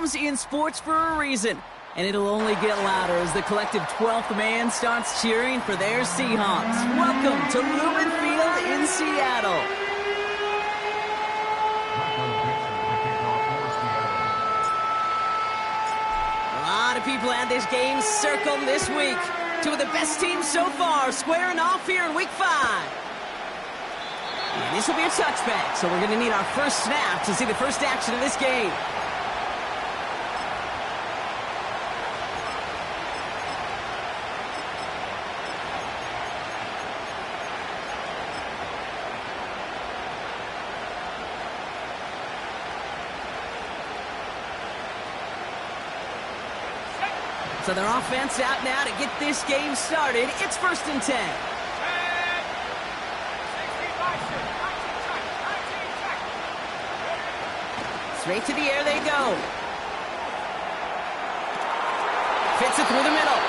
Playoffs in sports for a reason, and it'll only get louder as the collective 12th man starts cheering for their Seahawks. Welcome to Lumen Field in Seattle. A lot of people had this game circled this week. Two of the best teams so far squaring off here in Week 5. And this will be a touchback, so we're going to need our first snap to see the first action of this game. So their offense out now to get this game started. It's 1st and 10. Straight to the air they go. Fits it through the middle.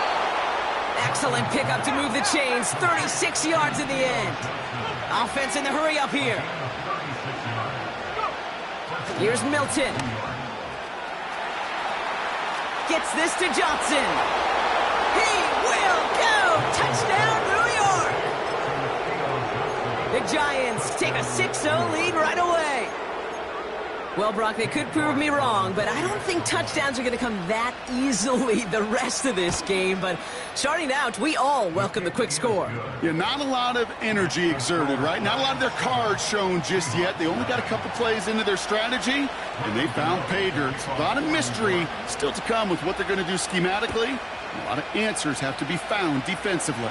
Excellent pickup to move the chains. 36 yards in the end. Offense in the hurry up here. Here's Milton. Gets this to Johnson. He will go! Touchdown, New York! The Giants take a 6-0 lead right away. Well, Brock, they could prove me wrong, but I don't think touchdowns are going to come that easily the rest of this game. But starting out, we all welcome the quick score. Yeah, not a lot of energy exerted, right? Not a lot of their cards shown just yet. They only got a couple plays into their strategy, and they found pay dirt. A lot of mystery still to come with what they're going to do schematically. A lot of answers have to be found defensively.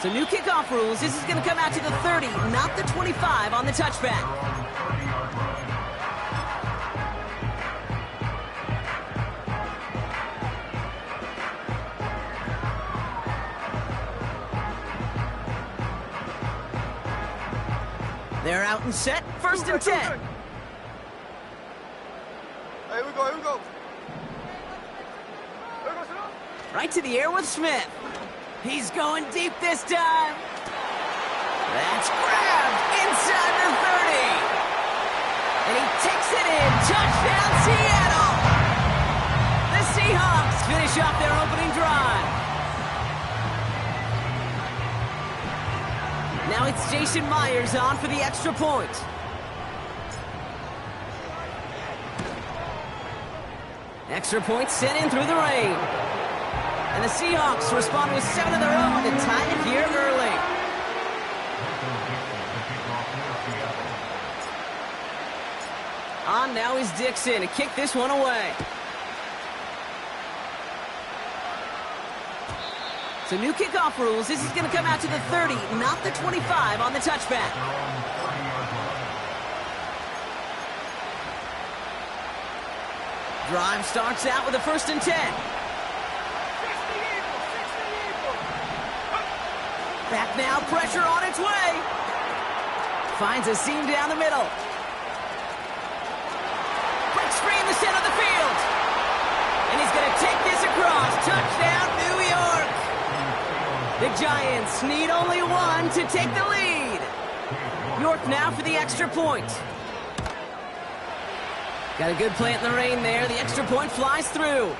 So new kickoff rules. This is going to come out to the 30, not the 25 on the touchback. They're out and set. 1st and 10. Here we go, here we go. Right to the air with Smith. He's going deep this time. That's grabbed inside the 30. And he takes it in. Touchdown, Seattle. The Seahawks finish off their opening drive. Now it's Jason Myers on for the extra point. Extra point sent in through the rain. And the Seahawks respond with 7 of their own to tie it here early. On now is Dixon to kick this one away. So new kickoff rules. This is going to come out to the 30, not the 25 on the touchback. Drive starts out with a 1st and 10. Back now, pressure on its way. Finds a seam down the middle. Breaks free in the center of the field. And he's going to take this across. Touchdown, New York. The Giants need only one to take the lead. York now for the extra point. Got a good play in the rain there. The extra point flies through.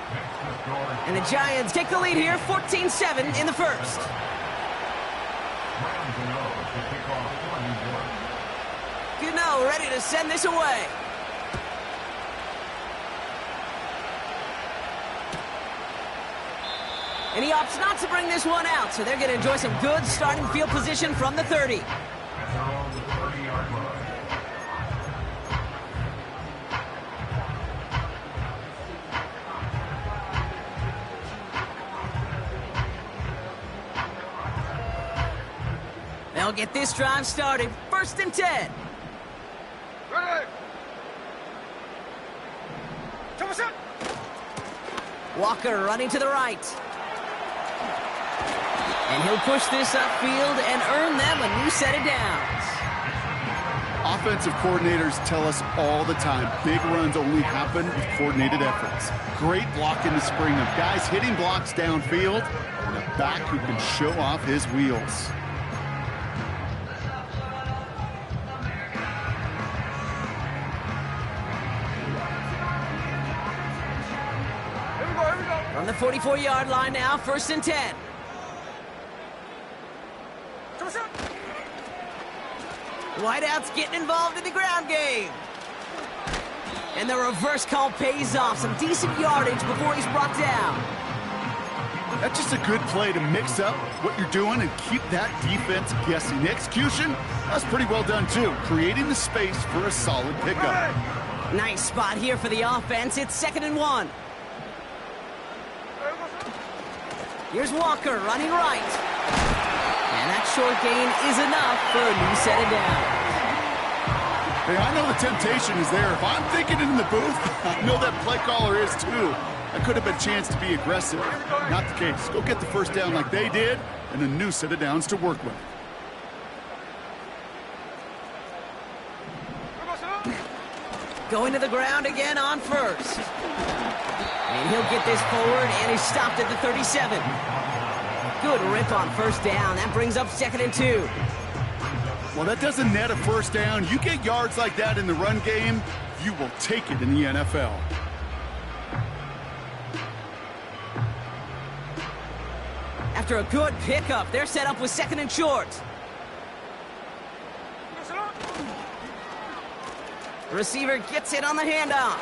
And the Giants take the lead here, 14-7 in the first. Gano ready to send this away. And he opts not to bring this one out, so they're going to enjoy some good starting field position from the 30. They'll get this drive started. 1st and 10. Ready. Walker running to the right. And he'll push this upfield and earn them a new set of downs. Offensive coordinators tell us all the time, big runs only happen with coordinated efforts. Great block in the spring of guys hitting blocks downfield and a back who can show off his wheels. From the 44-yard line now, 1st and 10. Wideout's getting involved in the ground game. And the reverse call pays off. Some decent yardage before he's brought down. That's just a good play to mix up what you're doing and keep that defense guessing. The execution, that's pretty well done too. Creating the space for a solid pickup. Nice spot here for the offense. It's 2nd and 1. Here's Walker running right. And that short gain is enough for a new set of downs. Hey, I know the temptation is there. If I'm thinking it in the booth, I know that play caller is too. That could have been a chance to be aggressive. Not the case. Go get the 1st down like they did, and a new set of downs to work with. Going to the ground again on 1st. And he'll get this forward, and he's stopped at the 37. Good rip on 1st down. That brings up 2nd and 2. Well, that doesn't net a 1st down. You get yards like that in the run game, you will take it in the NFL. After a good pickup, they're set up with 2nd and short. The receiver gets it on the handoff.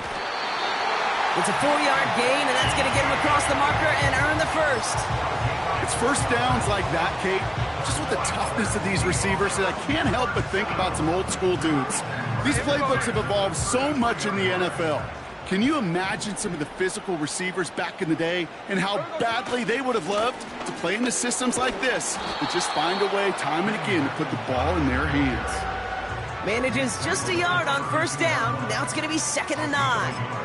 It's a 4-yard gain, and that's going to get him across the marker and earn the 1st. It's 1st downs like that, Kate, just with the toughness of these receivers, that I can't help but think about some old school dudes. These playbooks have evolved so much in the NFL. Can you imagine some of the physical receivers back in the day and how badly they would have loved to play in the systems like this and just find a way time and again to put the ball in their hands? Manages just a yard on 1st down. Now it's going to be 2nd and 9.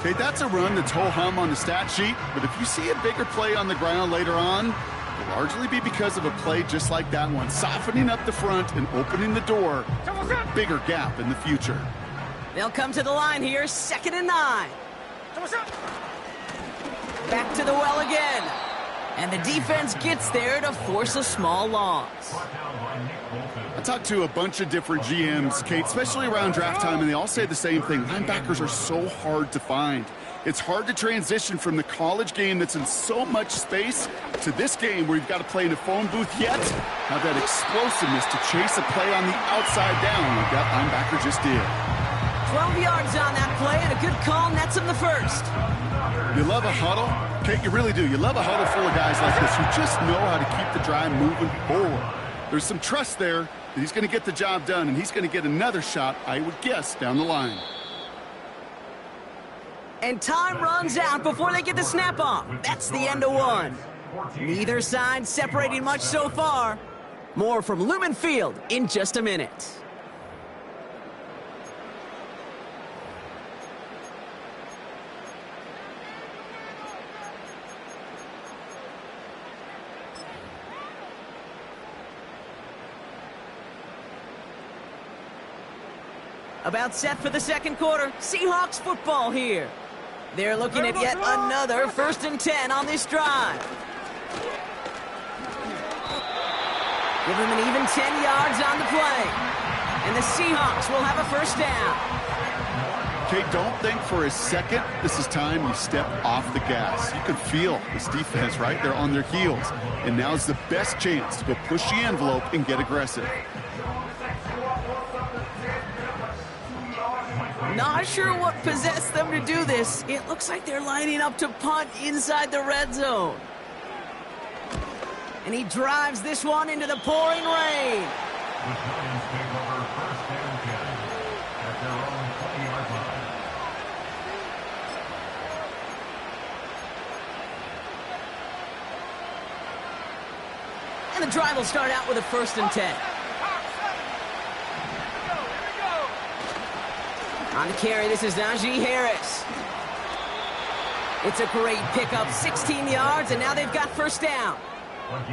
Okay, that's a run that's ho-hum on the stat sheet, but if you see a bigger play on the ground later on, it'll largely be because of a play just like that one, softening up the front and opening the door for a bigger gap in the future. They'll come to the line here, 2nd and 9. Back to the well again. And the defense gets there to force a small loss. I talked to a bunch of different GMs, Kate, especially around draft time, and they all say the same thing. Linebackers are so hard to find. It's hard to transition from the college game that's in so much space to this game where you've got to play in a phone booth, yet have that explosiveness to chase a play on the outside down like that linebacker just did. 12 yards on that play, and a good call nets him the 1st. You love a huddle? Kate, you really do. You love a huddle full of guys like this who just know how to keep the drive moving forward. There's some trust there that he's going to get the job done, and he's going to get another shot, I would guess, down the line. And time runs out before they get the snap off. That's the end of one. Neither side separating much so far. More from Lumen Field in just a minute. About set for the 2nd quarter. Seahawks football here. They're looking at yet another 1st and 10 on this drive. Give them an even 10 yards on the play. And the Seahawks will have a 1st down. Kate, don't think for a second this is time you step off the gas. You can feel this defense right there on their heels. And now's the best chance to go push the envelope and get aggressive. Not sure what possessed them to do this. It looks like they're lining up to punt inside the red zone. And he drives this one into the pouring rain. And the drive will start out with a 1st and 10. On the carry, this is Najee Harris. It's a great pickup, 16 yards, and now they've got 1st down.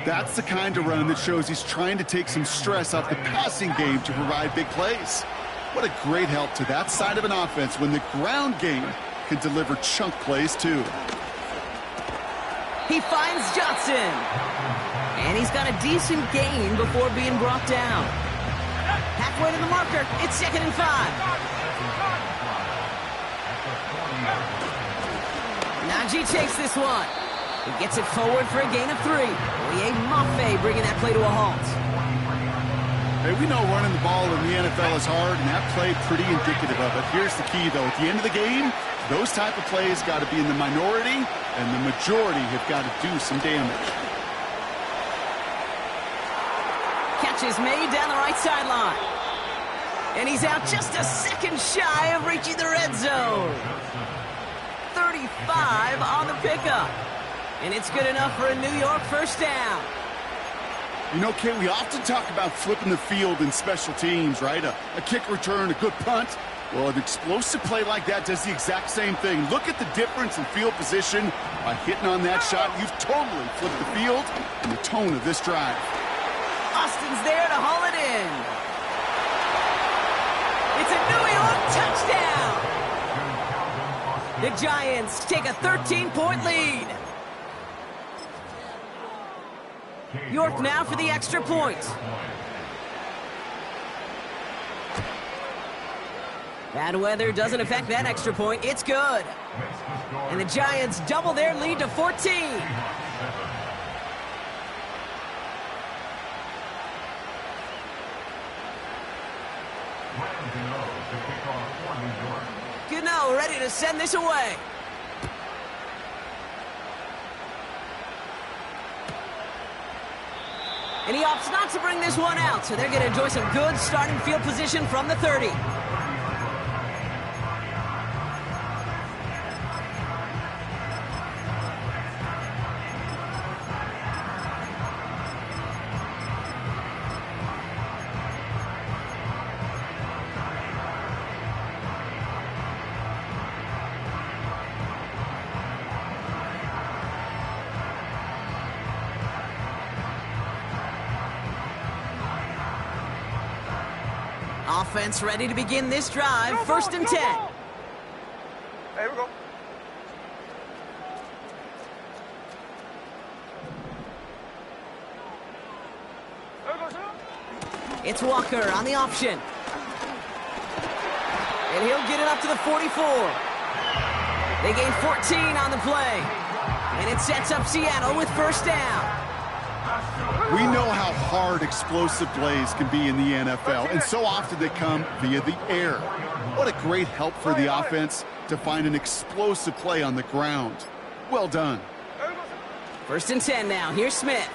That's the kind of run that shows he's trying to take some stress off the passing game to provide big plays. What a great help to that side of an offense when the ground game can deliver chunk plays too. He finds Johnson. And he's got a decent gain before being brought down. Halfway to the marker, it's 2nd and 5. Najee takes this one. He gets it forward for a gain of 3. Oye Mafe bringing that play to a halt. Hey, we know running the ball in the NFL is hard, and that play pretty indicative of it. Here's the key, though. At the end of the game, those type of plays got to be in the minority, and the majority have got to do some damage. Catch is made down the right sideline. And he's out just a second shy of reaching the red zone. 35 on the pickup. And it's good enough for a New York first down. You know, Kate, we often talk about flipping the field in special teams, right? A kick return, a good punt. Well, an explosive play like that does the exact same thing. Look at the difference in field position. By hitting on that shot, you've totally flipped the field and the tone of this drive. Austin's there to haul it in. It's a New York touchdown. The Giants take a 13-point lead. York now for the extra point. Bad weather doesn't affect that extra point. It's good. And the Giants double their lead to 14. Gano ready to send this away. And he opts not to bring this one out, so they're going to enjoy some good starting field position from the 30. Offense ready to begin this drive. First and 10. Hey, here we go. It's Walker on the option. And he'll get it up to the 44. They gain 14 on the play. And it sets up Seattle with first down. We know how hard explosive plays can be in the NFL, and so often they come via the air. What a great help for the offense to find an explosive play on the ground. Well done. First and 10 now. Here's Smith.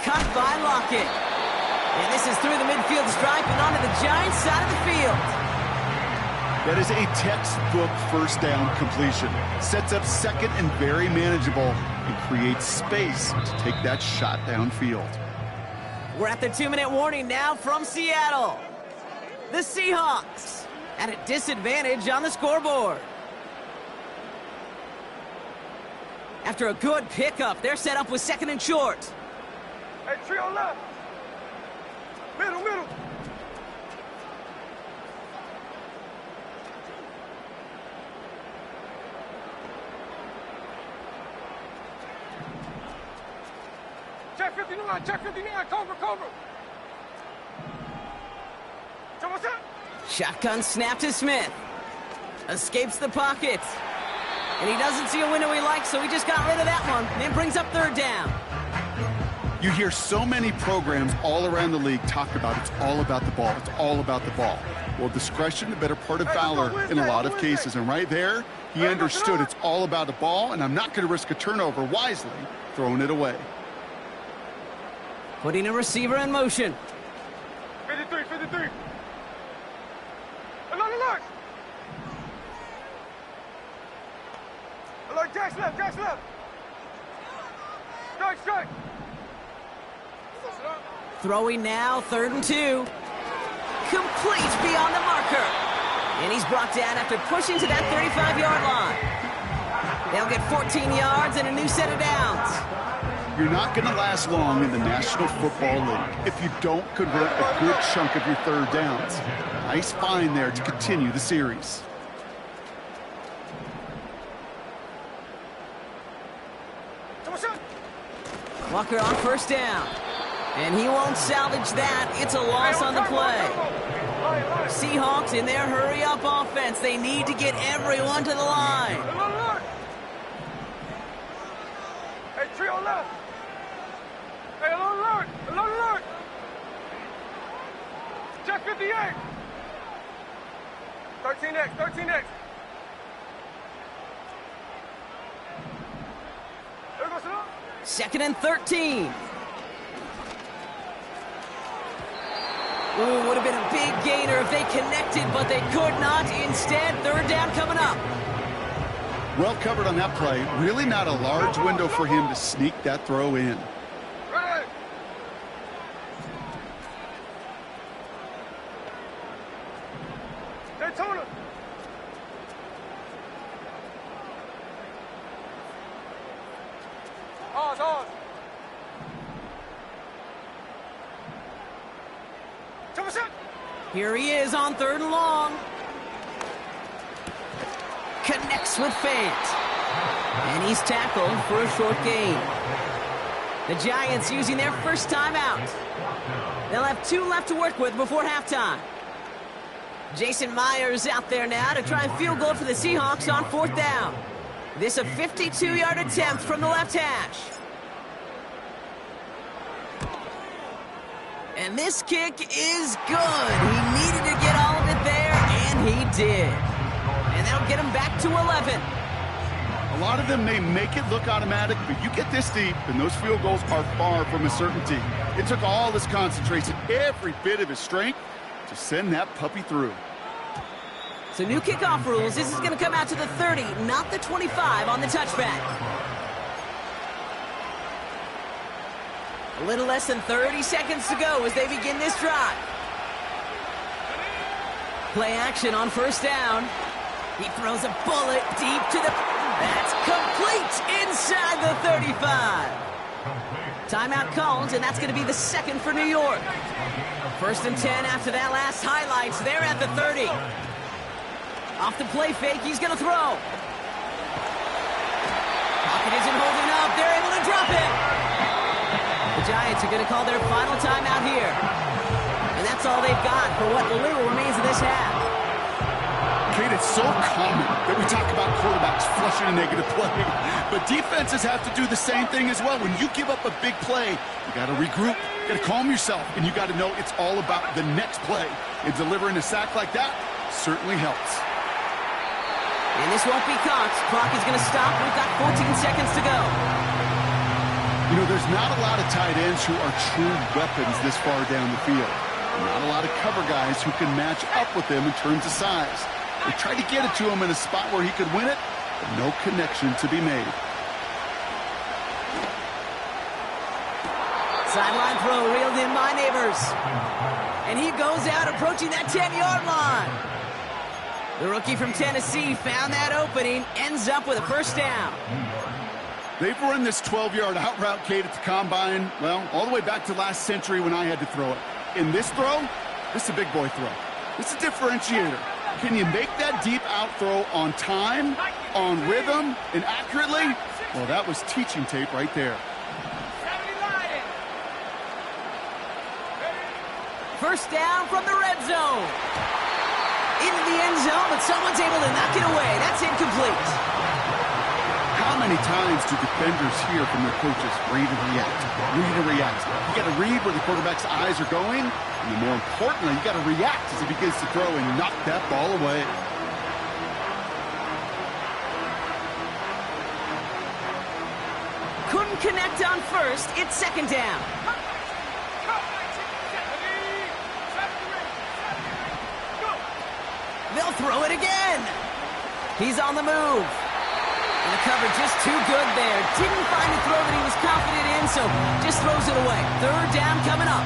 Cut by Lockett. And this is through the midfield stripe and onto the Giants side of the field. That is a textbook first down completion. Sets up second and very manageable and creates space to take that shot downfield. We're at the 2-minute warning now from Seattle. The Seahawks at a disadvantage on the scoreboard. After a good pickup, they're set up with second and short. Hey, trio left. Middle. Check 59, Cobra. Shotgun snap to Smith. Escapes the pocket. And he doesn't see a window he likes, so he just got rid of that one. And brings up third down. You hear so many programs all around the league talk about it's all about the ball. It's all about the ball. Well, discretion, the better part of valor in a lot of cases. And right there, he understood it's all about the ball, and I'm not going to risk a turnover wisely, throwing it away. Putting a receiver in motion. 53. Look, Jack's left. Strike. Throwing now, 3rd and 2. Complete beyond the marker. And he's brought down after pushing to that 35-yard line. They'll get 14 yards and a new set of downs. You're not going to last long in the National Football League if you don't convert a good chunk of your third downs. Nice find there to continue the series. Walker on first down. And he won't salvage that. It's a loss on the play. Seahawks in their hurry-up offense. They need to get everyone to the line. Alert! Hey, trio left. Hey, alert! Alert! Check 58. 13X. There goes it. Second and 13. Ooh, would have been a big gainer if they connected, but they could not. Instead, third down coming up. Well covered on that play. Really not a large window for him to sneak that throw in. Ready. Daytona. Ours. 2%. Here he is on third and long. Connects with Fant. And he's tackled for a short gain. The Giants using their first timeout. They'll have 2 left to work with before halftime. Jason Myers out there now to try and field goal for the Seahawks on fourth down. This a 52-yard attempt from the left hash. And this kick is good. He needed to get all of it there, and he did. And that'll get him back to 11. A lot of them may make it look automatic, but you get this deep, and those field goals are far from a certainty. It took all his concentration, every bit of his strength, to send that puppy through. So new kickoff rules. This is going to come out to the 30, not the 25 on the touchback. A little less than 30 seconds to go as they begin this drive. Play action on first down. He throws a bullet deep to the... That's complete inside the 35. Timeout called, and that's going to be the second for New York. First and 10 after that last highlights. They're at the 30. Off the play fake, he's going to throw. Pocket isn't holding up. They're able to drop it. The Giants are going to call their final timeout here. And that's all they've got for what little remains of this half. Kate, it's so common that we talk about quarterbacks flushing a negative play, but defenses have to do the same thing as well. When you give up a big play, you got to regroup, you got to calm yourself, and you got to know it's all about the next play. And delivering a sack like that certainly helps. And this won't be caught. Clock is going to stop. We've got 14 seconds to go. You know, there's not a lot of tight ends who are true weapons this far down the field. Not a lot of cover guys who can match up with them in terms of size. They tried to get it to him in a spot where he could win it, but no connection to be made. Sideline throw reeled in by Neighbors. And he goes out approaching that 10-yard line. The rookie from Tennessee found that opening, ends up with a first down. They've run this 12-yard out route, Kate, at the Combine, well, all the way back to last century when I had to throw it. In this throw, this is a big boy throw. This is a differentiator. Can you make that deep out throw on time, on rhythm, and accurately? Well, that was teaching tape right there. First down from the red zone. Into the end zone, but someone's able to knock it away. That's incomplete. How many times do defenders hear from their coaches, read and react, read and react? You got to read where the quarterback's eyes are going, and more importantly, you got to react as he begins to throw and knock that ball away. Couldn't connect on first. It's second down. They'll throw it again. He's on the move. And the cover just too good there. Didn't find a throw that he was confident in, so just throws it away. Third down coming up.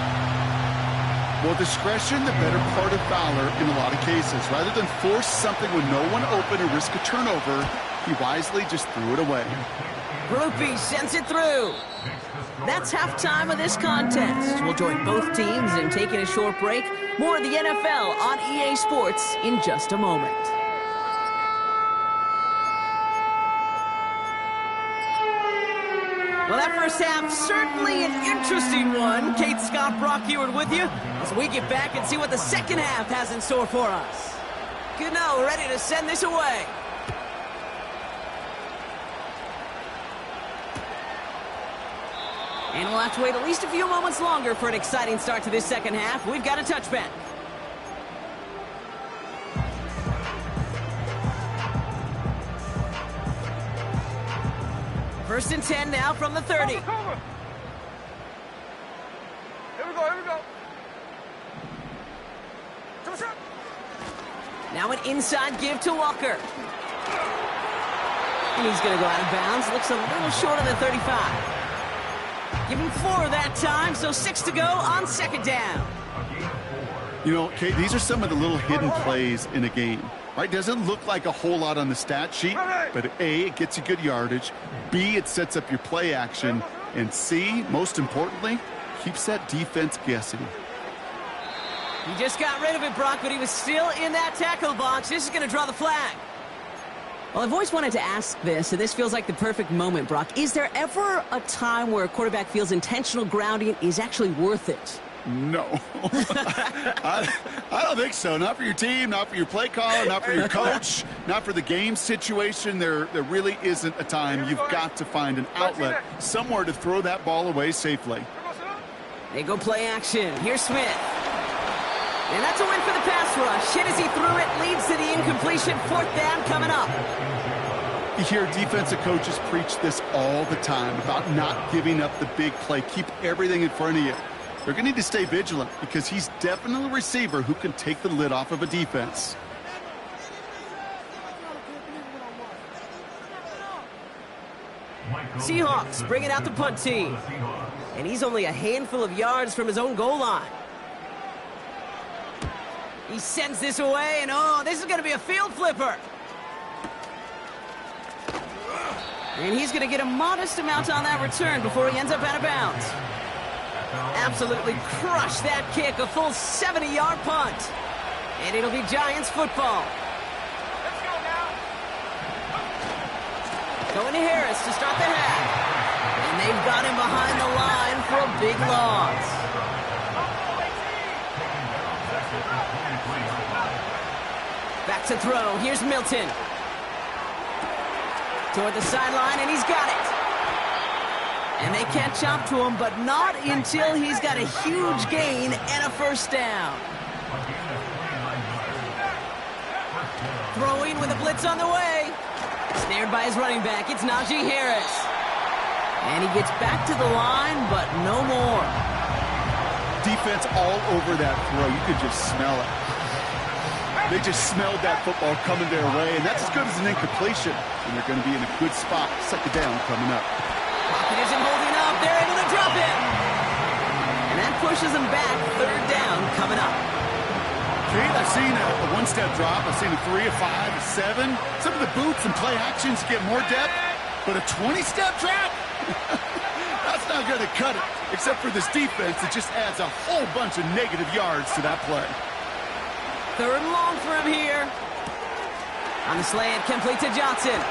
Well, discretion, the better part of valor in a lot of cases. Rather than force something with no one open and risk a turnover, he wisely just threw it away. Grupe sends it through. That's halftime of this contest. We'll join both teams in taking a short break. More of the NFL on EA Sports in just a moment. Well, that first half, certainly an interesting one. Kate, Scott, Brock Ewart with you as we get back and see what the second half has in store for us. Gano ready to send this away. And we'll have to wait at least a few moments longer for an exciting start to this second half. We've got a touchback. First and 10 now from the 30. Here we go, here we go. Now an inside give to Walker. And he's going to go out of bounds. Looks a little short of the 35. Give him 4 that time, so 6 to go on second down. You know, Kate, these are some of the little hidden plays in a game. Right? Doesn't look like a whole lot on the stat sheet, but A, it gets you good yardage. B, it sets up your play action. And C, most importantly, keeps that defense guessing. He just got rid of it, Brock, but he was still in that tackle box. This is going to draw the flag. Well, I've always wanted to ask this, and this feels like the perfect moment, Brock. Is there ever a time where a quarterback feels intentional grounding is actually worth it? No. I don't think so. Not for your team, not for your play caller, not for your coach, not for the game situation. There really isn't a time. You've got to find an outlet, somewhere to throw that ball away safely. They go play action. Here's Smith. And that's a win for the pass rush. Hit as he threw it, leads to the incompletion. 4th down coming up. You hear defensive coaches preach this all the time about not giving up the big play. Keep everything in front of you. They're going to need to stay vigilant because he's definitely a receiver who can take the lid off of a defense. Seahawks bringing out the punt team. And he's only a handful of yards from his own goal line. He sends this away, and oh, this is going to be a field flipper. And he's going to get a modest amount on that return before he ends up out of bounds. Absolutely crushed that kick, a full 70-yard punt. And it'll be Giants football. Let's go now. Going to Harris to start the half. And they've got him behind the line for a big loss. Back to throw. Here's Milton. Toward the sideline, and he's got it. And they catch up to him, but not until he's got a huge gain and a first down. Throwing with a blitz on the way. Snared by his running back. It's Najee Harris. And he gets back to the line, but no more. Defense all over that throw. You could just smell it. They just smelled that football coming their way, and that's as good as an incompletion. And they're going to be in a good spot. Second down coming up. Pocket isn't holding up. They're able to drop it. And that pushes them back. 3rd down coming up. Kate, I've seen a one-step drop. I've seen a 3, a 5, a 7. Some of the boots and play actions get more depth, but a 20-step drop? That's not going to cut it, except for this defense. It just adds a whole bunch of negative yards to that play. 3rd and long for him here. On the slant, complete to Johnson.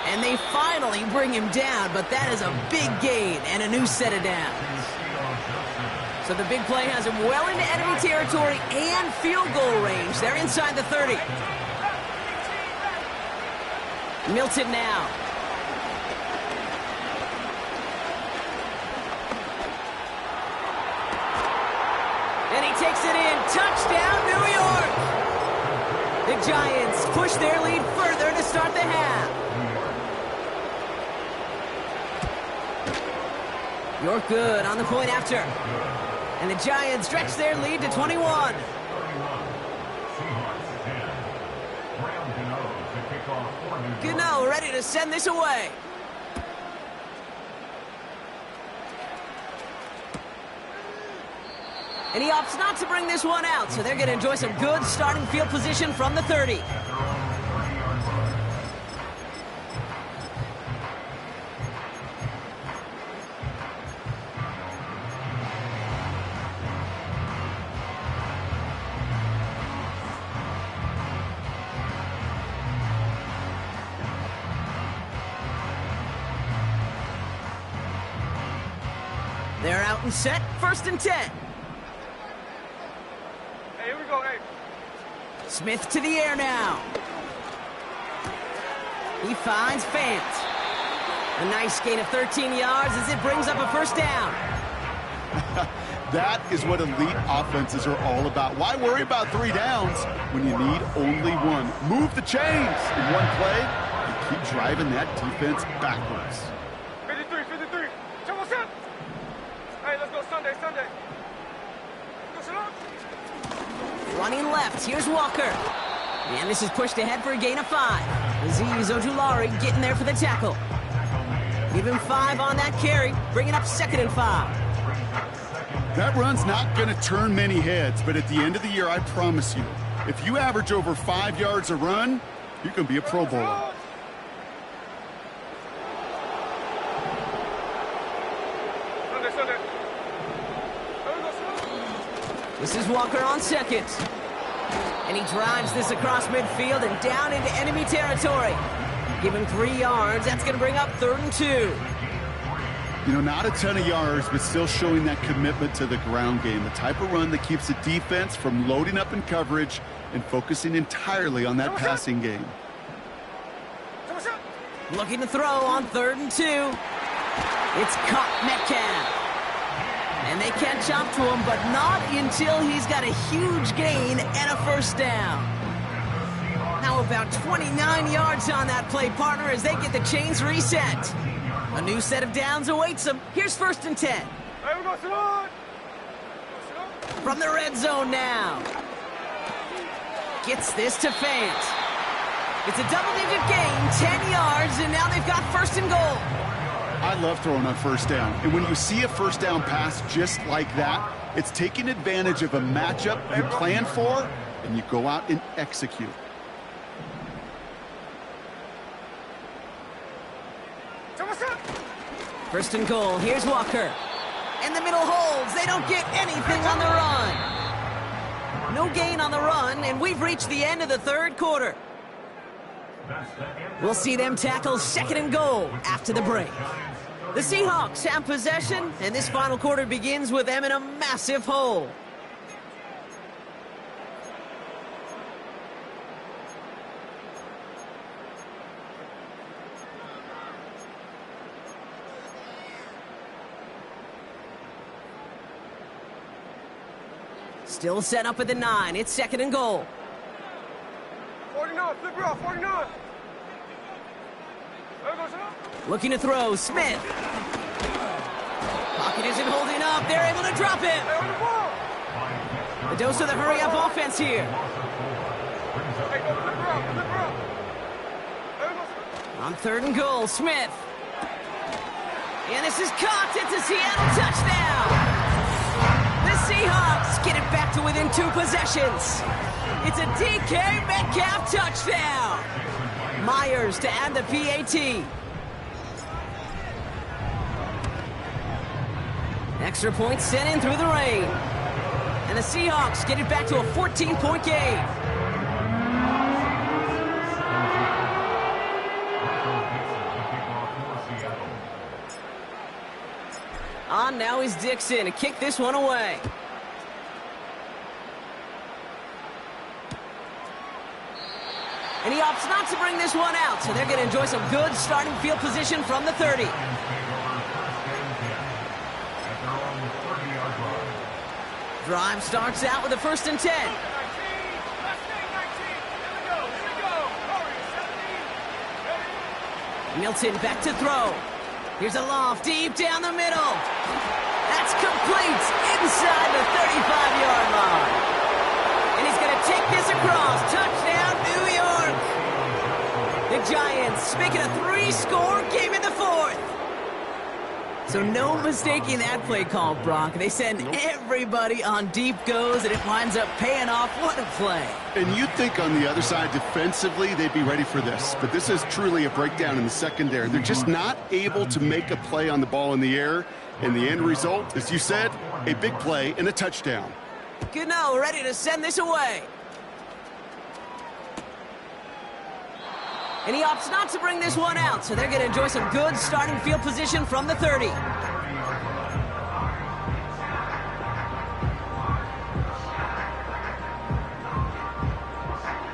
And they finally bring him down, but that is a big gain and a new set of downs. So the big play has him well into enemy territory and field goal range. They're inside the 30. Milton now. And he takes it in. Touchdown, New York! The Giants push their lead further to start the half. York good on the point after. And the Giants stretch their lead to 21. Gano ready to send this away. And he opts not to bring this one out, so they're going to enjoy some good starting field position from the 30. out and set, 1st and 10. Hey, here we go, hey. Smith to the air now. He finds Fant. A nice gain of 13 yards as it brings up a 1st down. That is what elite offenses are all about. Why worry about 3 downs when you need only 1? Move the chains in one play and keep driving that defense backwards. 53, 53. Come on, set. Hey, let's go Sunday. Let's go, Shalom. Running left, here's Walker. And this is pushed ahead for a gain of 5. Azeez Ojulari getting there for the tackle. Give him 5 on that carry, bringing up 2nd and 5. That run's not going to turn many heads, but at the end of the year, I promise you, if you average over 5 yards a run, you're going to be a Pro Bowler. Sunday. This is Walker on 2nd. And he drives this across midfield and down into enemy territory. Give him 3 yards. That's going to bring up 3rd and 2. You know, not a ton of yards, but still showing that commitment to the ground game. The type of run that keeps the defense from loading up in coverage and focusing entirely on that passing game. Looking to throw on 3rd and 2. It's caught Metcalf. And they can't jump to him, but not until he's got a huge gain and a 1st down. Now about 29 yards on that play, partner, as they get the chains reset. A new set of downs awaits them. Here's 1st and 10. Hey, we go, Shalom. From the red zone now. Gets this to Fant. It's a double-digit gain, 10 yards, and now they've got 1st and goal. I love throwing on 1st down. And when you see a 1st down pass just like that, it's taking advantage of a matchup you plan for, and you go out and execute. First and goal, here's Walker. And the middle holds. They don't get anything on the run. No gain on the run, and we've reached the end of the 3rd quarter. We'll see them tackle 2nd and goal after the break. The Seahawks have possession, and this final quarter begins with them in a massive hole. Still set up at the 9. It's 2nd and goal. 49, flip it off, 49. There we go, Shalom. Looking to throw, Smith. Pocket isn't holding up. They're able to drop him. Hey, on the ball. A dose of the hurry-up offense here. Hey, go, flip her up. There we go, Shalom. On 3rd and goal, Smith. And this is caught. It's a Seattle touchdown. The Seahawks get it back to within 2 possessions. It's a DK Metcalf touchdown. Myers to add the PAT. Extra point sent in through the rain. And the Seahawks get it back to a 14-point game. On now is Dixon to kick this one away. And he opts not to bring this one out, so they're going to enjoy some good starting field position from the 30. Drive starts out with a 1st and 10. Milton back to throw. Here's a loft deep down the middle. That's complete inside the 35-yard line. And he's going to take this across. Touchdown, New York. The Giants making a 3-score game in the 4th. So no mistaking that play call, Brock. They send everybody on deep goes, and it winds up paying off. What a play. And you'd think on the other side, defensively, they'd be ready for this. But this is truly a breakdown in the secondary. They're just not able to make a play on the ball in the air. And the end result, as you said, a big play and a touchdown. Gano ready to send this away. And he opts not to bring this one out, so they're going to enjoy some good starting field position from the 30.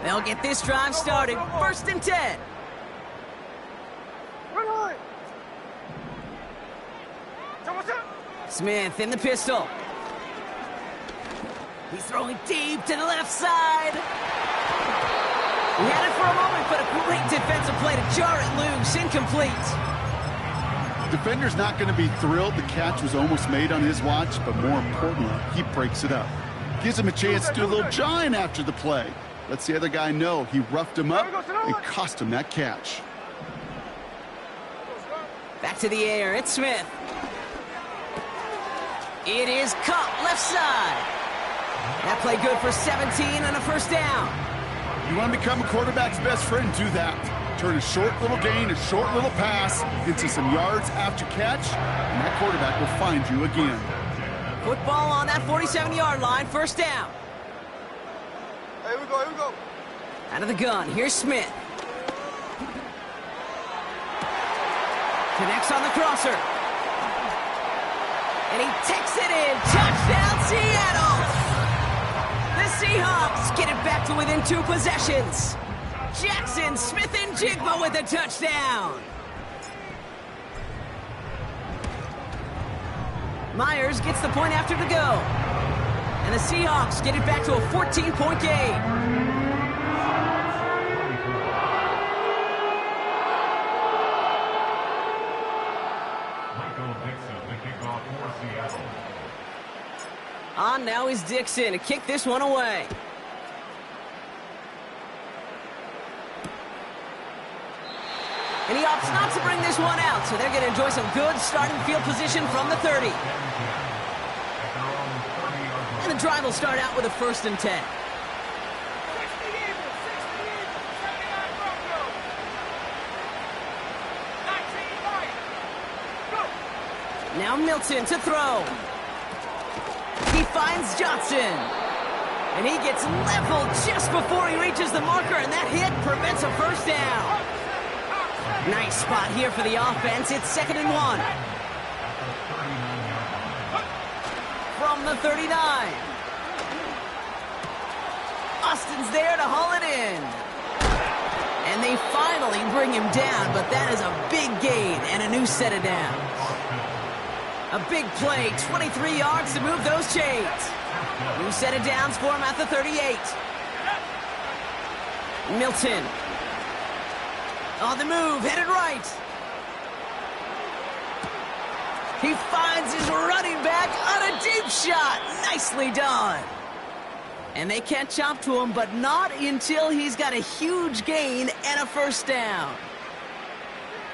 They'll get this drive started. 1st and 10. Run high. Smith in the pistol. He's throwing deep to the left side. He had it for a moment, but a great defensive play to jar it loose. Incomplete. Defender's not going to be thrilled. The catch was almost made on his watch, but more importantly, he breaks it up. Gives him a chance to do a little jawing after the play. Lets the other guy know he roughed him up and cost him that catch. Back to the air. It's Smith. It is Kupp, left side. That play good for 17 and a 1st down. You want to become a quarterback's best friend, do that. Turn a short little gain, a short little pass into some yards after catch, and that quarterback will find you again. Football on that 47-yard line, 1st down. Here we go. Out of the gun, here's Smith. Connects on the crosser. And he takes it in. Touchdown, Seattle! The Seahawks get it back to within 2 possessions. Jackson, Smith, and Jigba with a touchdown. Myers gets the point after to go. And the Seahawks get it back to a 14-point game. On now is Dixon to kick this one away. And he opts not to bring this one out, so they're going to enjoy some good starting field position from the 30. And the drive will start out with a 1st and 10. Now Milton to throw. He finds Johnson. And he gets leveled just before he reaches the marker, and that hit prevents a 1st down. Nice spot here for the offense. It's 2nd and 1. From the 39. Austin's there to haul it in. And they finally bring him down, but that is a big gain and a new set of downs. A big play, 23 yards to move those chains. New set of downs for him at the 38. Milton. On the move, headed right. He finds his running back on a deep shot. Nicely done. And they catch up to him, but not until he's got a huge gain and a 1st down.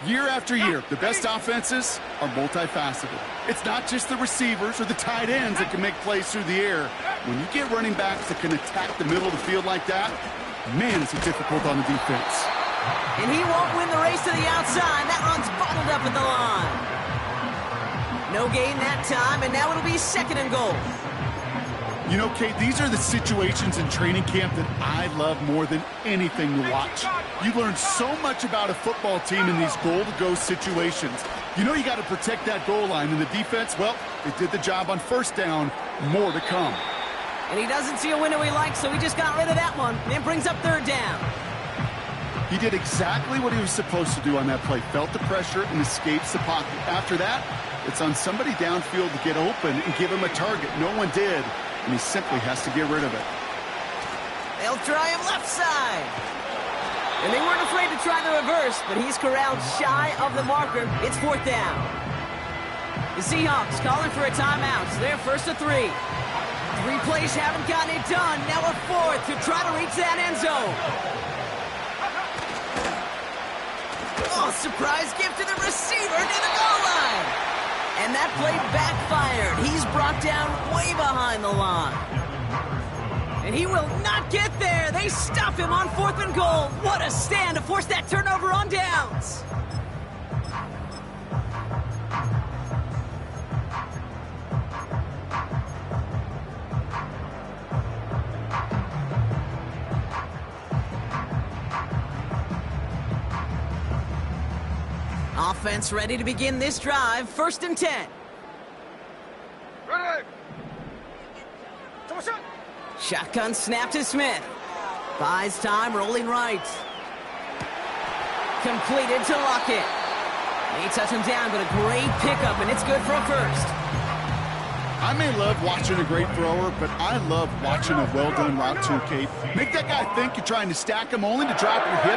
Year after year, the best offenses are multifaceted. It's not just the receivers or the tight ends that can make plays through the air. When you get running backs that can attack the middle of the field like that, man, it's difficult on the defense. And he won't win the race to the outside. That run's bottled up at the line. No gain that time, and now it'll be 2nd and goal. You know, Kate, these are the situations in training camp that I love more than anything to watch. You learn so much about a football team in these goal-to-go situations. You know you got to protect that goal line, and the defense, well, they did the job on 1st down. More to come. And he doesn't see a window he likes, so he just got rid of that one. And it brings up 3rd down. He did exactly what he was supposed to do on that play. Felt the pressure and escapes the pocket. After that, it's on somebody downfield to get open and give him a target. No one did, and he simply has to get rid of it. They'll try him left side. And they weren't afraid to try the reverse, but he's corralled shy of the marker. It's 4th down. The Seahawks calling for a timeout, so they're 1st and 3. 3 plays haven't gotten it done. Now a 4th to try to reach that end zone. Oh, surprise gift to the receiver near the goal line. And that play backfired. He's brought down way behind the line. And he will not get there. They stop him on 4th and goal. What a stand to force that turnover on downs. Offense ready to begin this drive. 1st and 10. Ready. Shotgun snap to Smith. Buys time, rolling right. Completed to Lockett. They touch him down, but a great pickup, and it's good for a first. I may love watching a great thrower, but I love watching a well-done route too, Kate. Make that guy think you're trying to stack him only to drop your hips.